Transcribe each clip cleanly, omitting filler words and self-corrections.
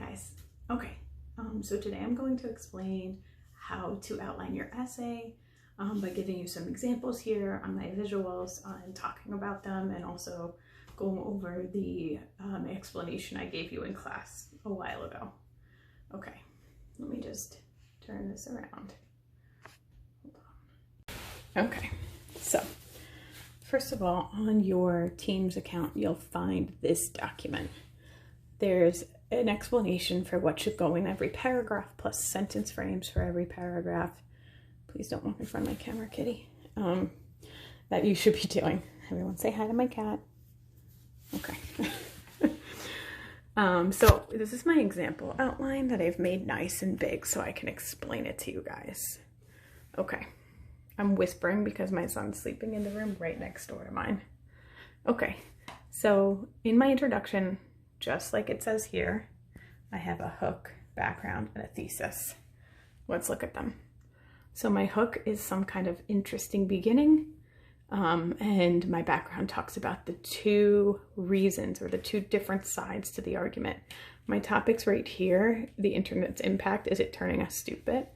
guys. Okay, so today I'm going to explain how to outline your essay by giving you some examples here on my visuals and talking about them, and also going over the explanation I gave you in class a while ago. Okay, let me just turn this around. Hold on. Okay, so first of all, on your Teams account, you'll find this document. There's an explanation for what should go in every paragraph, plus sentence frames for every paragraph. Please don't walk in front of my camera, kitty. That you should be doing. Everyone say hi to my cat. Okay. So this is my example outline that I've made nice and big so I can explain it to you guys. Okay. I'm whispering because my son's sleeping in the room right next door to mine. Okay. So in my introduction, just like it says here, I have a hook, background, and a thesis. Let's look at them. So my hook is some kind of interesting beginning, and my background talks about the two reasons or the two different sides to the argument. My topic's right here, the internet's impact. Is it turning us stupid?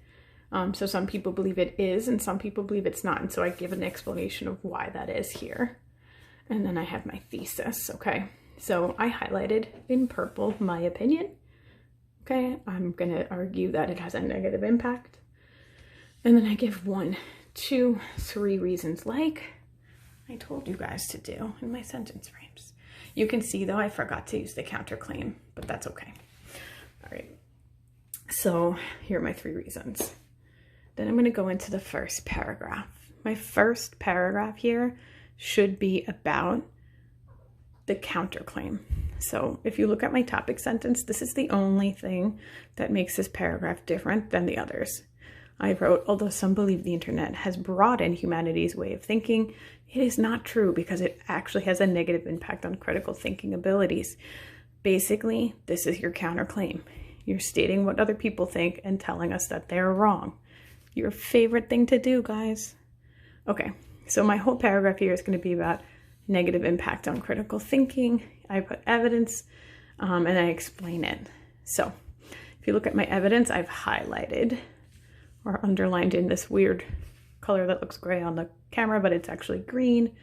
So some people believe it is, and some people believe it's not. And so I give an explanation of why that is here. And then I have my thesis, okay? So I highlighted in purple my opinion. Okay, I'm gonna argue that it has a negative impact. And then I give 1, 2, 3 reasons, like I told you guys to do in my sentence frames. You can see though, I forgot to use the counterclaim, but that's okay. All right, so here are my 3 reasons. Then I'm gonna go into the first paragraph. My first paragraph here should be about the counterclaim. So if you look at my topic sentence, this is the only thing that makes this paragraph different than the others. I wrote, although some believe the internet has broadened humanity's way of thinking, it is not true because it actually has a negative impact on critical thinking abilities. Basically, this is your counterclaim. You're stating what other people think and telling us that they're wrong. Your favorite thing to do, guys. Okay, so my whole paragraph here is going to be about negative impact on critical thinking. I put evidence and I explain it. So if you look at my evidence, I've highlighted or underlined in this weird color that looks gray on the camera, but it's actually green,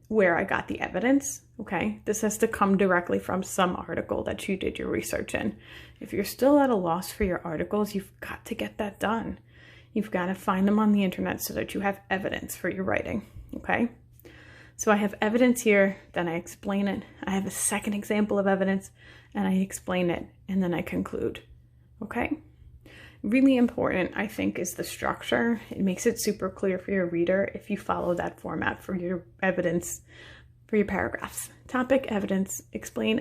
where I got the evidence. Okay, this has to come directly from some article that you did your research in. If you're still at a loss for your articles, you've got to get that done. You've got to find them on the internet so that you have evidence for your writing. Okay, so I have evidence here, then I explain it. I have a second example of evidence and I explain it, and then I conclude. Okay, really important, I think, is the structure. It makes it super clear for your reader if you follow that format for your evidence, for your paragraphs. Topic, evidence, explain,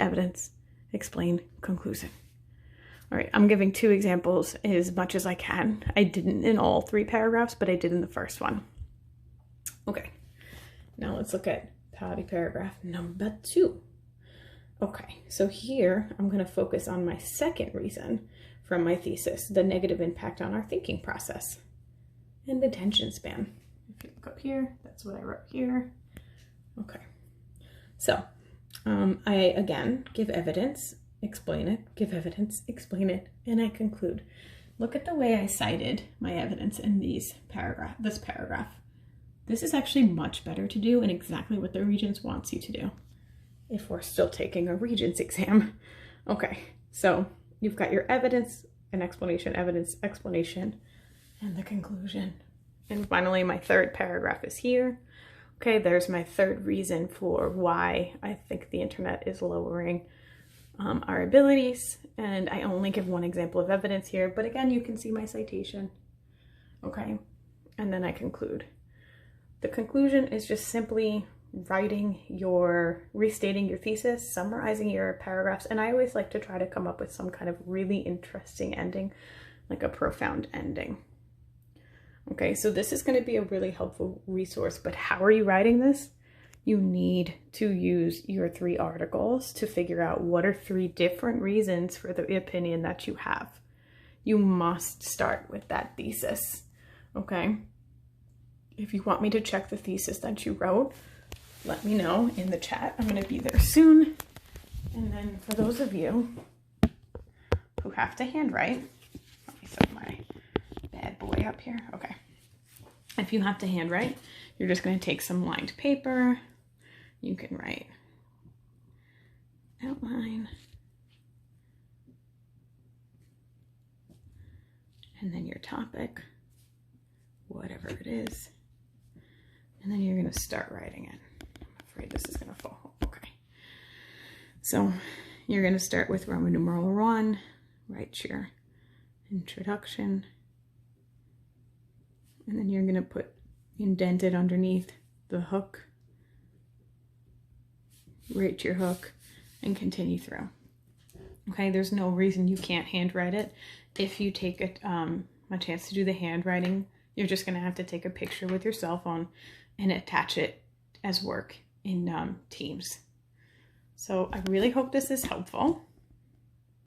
conclusion. All right, I'm giving 2 examples as much as I can. I didn't in all 3 paragraphs, but I did in the first one. Okay, now let's look at paragraph number 2. Okay, so here I'm going to focus on my second reason from my thesis, the negative impact on our thinking process and attention span. If you look up here, that's what I wrote here. Okay, so I again give evidence, explain it, give evidence, explain it, and I conclude. Look at the way I cited my evidence in this paragraph. This is actually much better to do and exactly what the Regents wants you to do if we're still taking a Regents exam. Okay, so you've got your evidence, an explanation, evidence, explanation, and the conclusion. And finally, my third paragraph is here. Okay, there's my third reason for why I think the internet is lowering our abilities. And I only give 1 example of evidence here, but again, you can see my citation. Okay, and then I conclude. The conclusion is just simply restating your thesis, summarizing your paragraphs, and I always like to try to come up with some kind of really interesting ending, like a profound ending. Okay, so this is going to be a really helpful resource, but how are you writing this? You need to use your 3 articles to figure out what are 3 different reasons for the opinion that you have. You must start with that thesis, okay? If you want me to check the thesis that you wrote, let me know in the chat. I'm going to be there soon. And then for those of you who have to handwrite, let me set my bad boy up here. Okay. If you have to handwrite, you're just going to take some lined paper. You can write outline. And then your topic, whatever it is. And then you're going to start writing it. I'm afraid this is going to fall. Okay. So you're going to start with Roman numeral 1, write your introduction. And then you're going to put indented underneath the hook, write your hook, and continue through. Okay, there's no reason you can't handwrite it. If you take a chance to do the handwriting, you're just going to have to take a picture with your cell phone and attach it as work in Teams. So I really hope this is helpful.